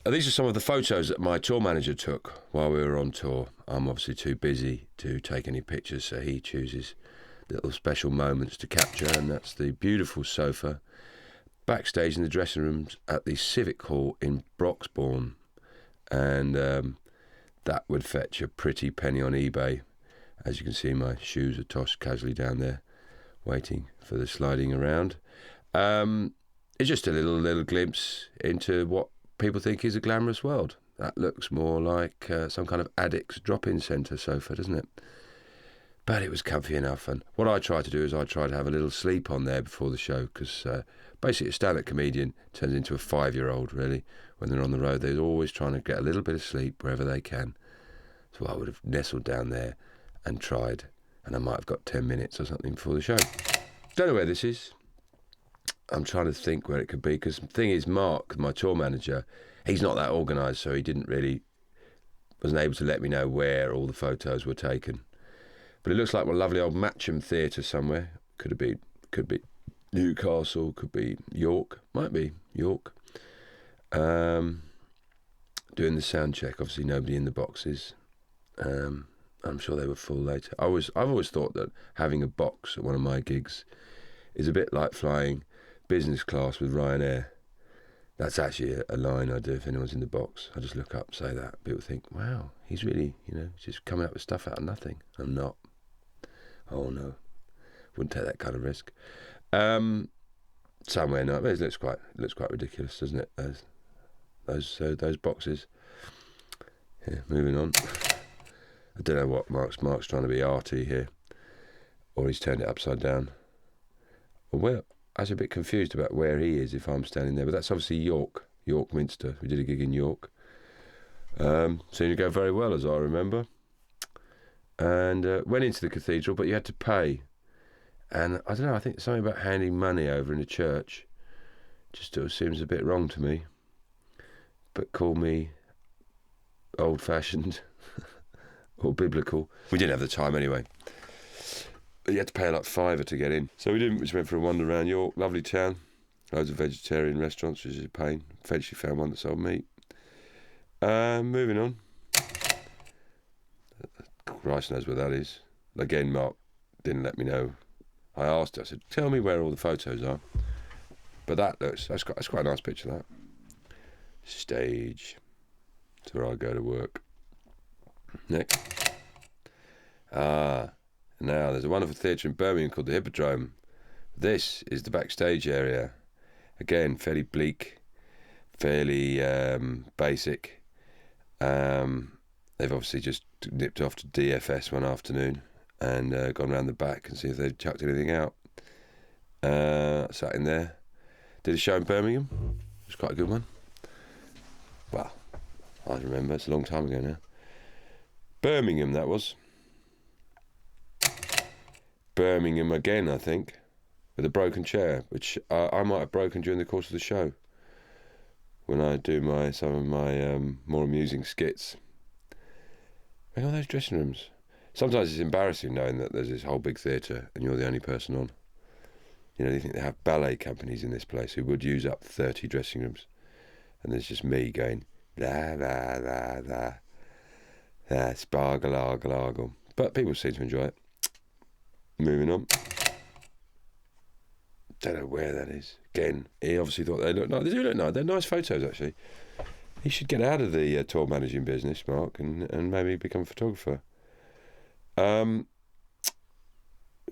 These are some of the photos that my tour manager took while we were on tour. I'm obviously too busy to take any pictures, so he chooses little special moments to capture, and that's the beautiful sofa backstage in the dressing rooms at the Civic Hall in Broxbourne. And that would fetch a pretty penny on eBay. As you can see, my shoes are tossed casually down there, waiting for the sliding around. It's just a little glimpse into what people think is a glamorous world. That looks more like some kind of addict's drop-in centre sofa, doesn't it? But it was comfy enough. And what I try to do is I try to have a little sleep on there before the show, because basically a stand-up comedian turns into a 5-year-old, really. When they're on the road, they're always trying to get a little bit of sleep wherever they can. So I would have nestled down there and tried, and I might have got 10 minutes or something before the show. Don't know where this is. I'm trying to think where it could be, because the thing is, Mark, my tour manager, he's not that organised, so he wasn't able to let me know where all the photos were taken. But it looks like one lovely old Matcham Theatre somewhere. Could be Newcastle, could be York, might be York. Doing the sound check, obviously nobody in the boxes. I'm sure they were full later. I've always thought that having a box at one of my gigs is a bit like flying business class with Ryanair. That's actually a line I do if anyone's in the box. I just look up, say that. People think, wow, he's really, just coming up with stuff out of nothing. I'm not. Oh no, wouldn't take that kind of risk. Somewhere, no, it looks quite ridiculous, doesn't it? Those boxes. Yeah, moving on. I don't know what Mark's trying to be arty here, or he's turned it upside down. Well, I was a bit confused about where he is if I'm standing there, but that's obviously York Minster. We did a gig in York. Seemed to go very well, as I remember. And went into the cathedral, but you had to pay. And I don't know, I think something about handing money over in a church just still seems a bit wrong to me. But call me old-fashioned or biblical. We didn't have the time anyway. You had to pay like £5 to get in. So we didn't, we just went for a wander around York. Lovely town. Loads of vegetarian restaurants, which is a pain. Eventually found one that sold meat. Moving on. Christ knows where that is. Again, Mark didn't let me know. I asked her, I said, tell me where all the photos are. But that's quite a nice picture, that. Stage. That's where I go to work. Next. Now there's a wonderful theatre in Birmingham called the Hippodrome. This is the backstage area. Again, fairly bleak, fairly basic. They've obviously just nipped off to DFS one afternoon and gone round the back and see if they'd chucked anything out. Sat in there. Did a show in Birmingham. It was quite a good one. Well, I remember. It's a long time ago now. Birmingham, that was. Birmingham again, I think, with a broken chair, which I might have broken during the course of the show when I do some of my more amusing skits. Where are those dressing rooms? Sometimes it's embarrassing knowing that there's this whole big theatre and you're the only person on. You think they have ballet companies in this place who would use up 30 dressing rooms, and there's just me going la la la la, spargle argle argle. But people seem to enjoy it. Moving on. Don't know where that is. Again, he obviously thought they looked nice. They do look nice. They're nice photos, actually. He should get out of the tour managing business, Mark, and maybe become a photographer.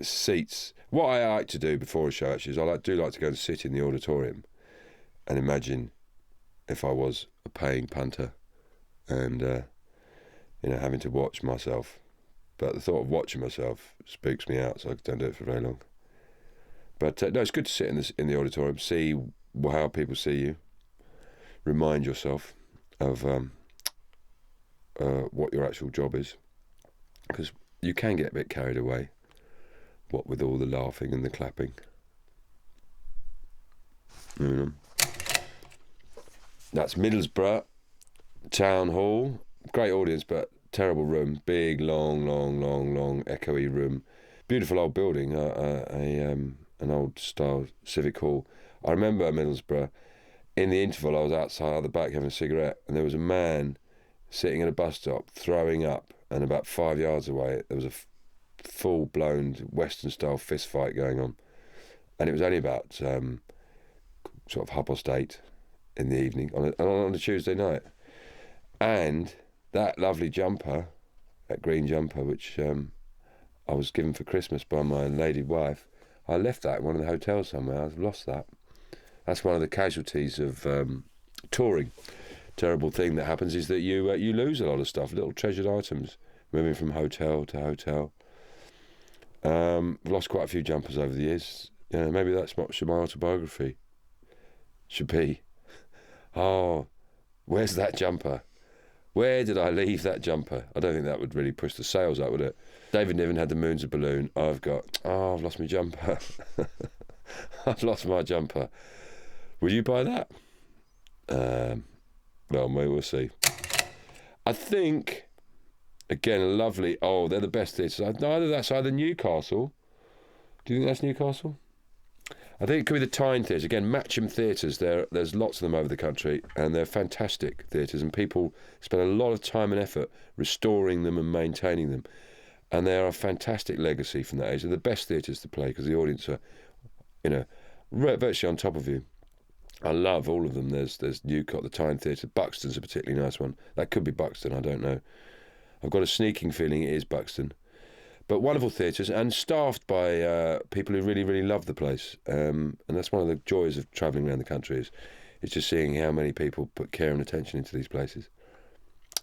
Seats. What I like to do before a show, actually, is I do like to go and sit in the auditorium and imagine if I was a paying punter and, having to watch myself. But the thought of watching myself spooks me out, so I don't do it for very long. But no, it's good to sit in the auditorium, see how people see you, remind yourself of what your actual job is, because you can get a bit carried away, what with all the laughing and the clapping. Moving on. That's Middlesbrough Town Hall. Great audience, but terrible room. Big, long, echoey room. Beautiful old building. An old style civic hall. I remember Middlesbrough. in the interval, I was outside the back having a cigarette, and there was a man sitting at a bus stop throwing up, and about 5 yards away there was a full-blown Western-style fist fight going on, and it was only about sort of 8:30 in the evening on a Tuesday night, and that lovely jumper, that green jumper, which I was given for Christmas by my lady wife, I left that in one of the hotels somewhere. I've lost that. That's one of the casualties of touring. Terrible thing that happens is that you lose a lot of stuff, little treasured items, moving from hotel to hotel. I've lost quite a few jumpers over the years. Maybe that's what my autobiography should be. Oh, where's that jumper? Where did I leave that jumper? I don't think that would really push the sales up, would it? David Niven had the Moon's a Balloon. I've lost my jumper. I've lost my jumper. Would you buy that? Well, maybe we'll see. I think, again, a lovely... Oh, they're the best theatres. That's either Newcastle. Do you think that's Newcastle? I think it could be the Tyne Theatre. Again, Matcham Theatres. There's lots of them over the country, and they're fantastic theatres, and people spend a lot of time and effort restoring them and maintaining them. And they are a fantastic legacy from that age. They're the best theatres to play because the audience are, virtually on top of you. I love all of them. There's Newcastle, the Tyne Theatre. Buxton's a particularly nice one. That could be Buxton, I don't know. I've got a sneaking feeling it is Buxton. But wonderful theatres, and staffed by people who really, really love the place. And that's one of the joys of travelling around the country is just seeing how many people put care and attention into these places.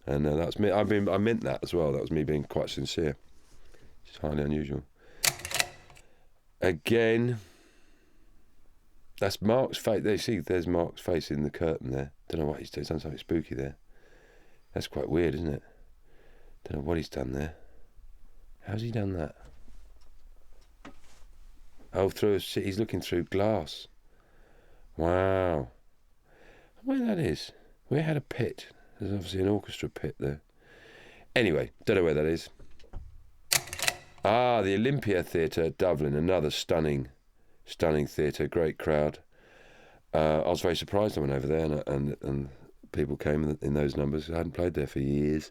And that's me. I meant that as well. That was me being quite sincere. It's highly unusual. Again, that's Mark's face. There's Mark's face in the curtain there. Don't know what he's done. He's done something spooky there. That's quite weird, isn't it? Don't know what he's done there. How's he done that? Oh, he's looking through glass. Wow. Where that is? We had a pit. There's obviously an orchestra pit there. Anyway, don't know where that is. The Olympia Theatre, Dublin, another stunning theatre, great crowd. I was very surprised I went over there, and people came in those numbers. I hadn't played there for years.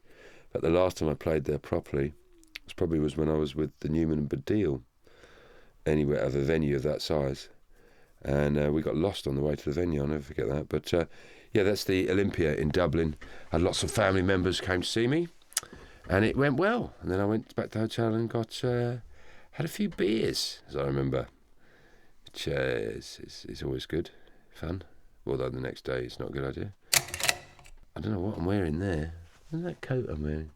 But the last time I played there properly was when I was with the Newman and Baddiel, anywhere of a venue of that size. And we got lost on the way to the venue, I'll never forget that. But that's the Olympia in Dublin. Had lots of family members came to see me, and it went well. And then I went back to the hotel and had a few beers, as I remember, which is always good, fun. Although the next day it's not a good idea. I don't know what I'm wearing there. What's that coat I'm wearing?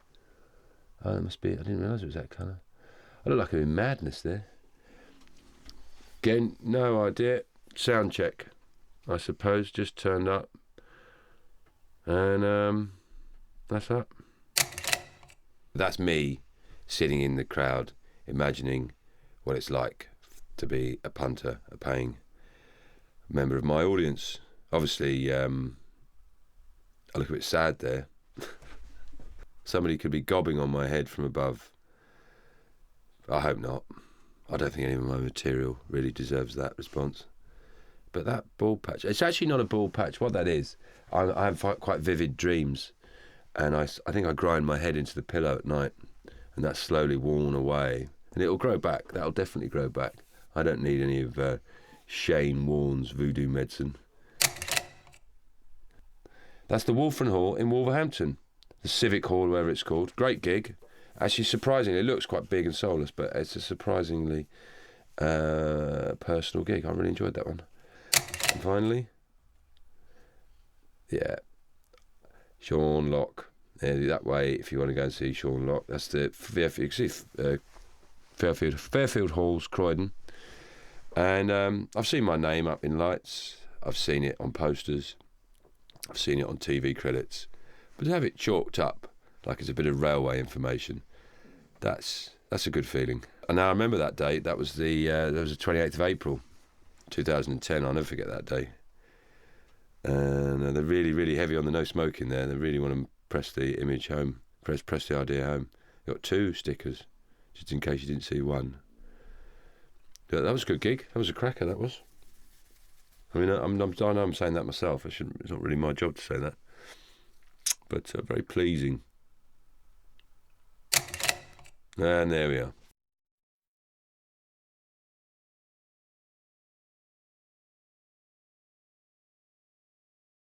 Oh, it must be. I didn't realise it was that colour. I look like I'm in madness there. Again, no idea. Sound check, I suppose, just turned up. And that's that. That's me sitting in the crowd, imagining what it's like to be a punter, a paying member of my audience. Obviously, I look a bit sad there. Somebody could be gobbing on my head from above. I hope not. I don't think any of my material really deserves that response. But that bald patch, it's actually not a bald patch. What that is, I have quite vivid dreams, and I think I grind my head into the pillow at night, and that's slowly worn away. And it'll grow back. That'll definitely grow back. I don't need any of Shane Warne's voodoo medicine. That's the Wolfram Hall in Wolverhampton. The Civic Hall, whatever it's called. Great gig. Actually, surprisingly, it looks quite big and soulless, but it's a surprisingly personal gig. I really enjoyed that one. And finally, Sean Locke. That way, if you want to go and see Sean Locke, that's the Fairfield Halls, Croydon. And I've seen my name up in lights. I've seen it on posters. I've seen it on TV credits. But to have it chalked up like it's a bit of railway information, that's a good feeling. And now I remember that date. That was the 28th of April, 2010. I'll never forget that day. And they're really, really heavy on the no smoking there. They really want to press the image home, press the idea home. Got 2 stickers, just in case you didn't see one. But that was a good gig. That was a cracker, that was. I mean, I know I'm saying that myself. It's not really my job to say that. But very pleasing. And there we are.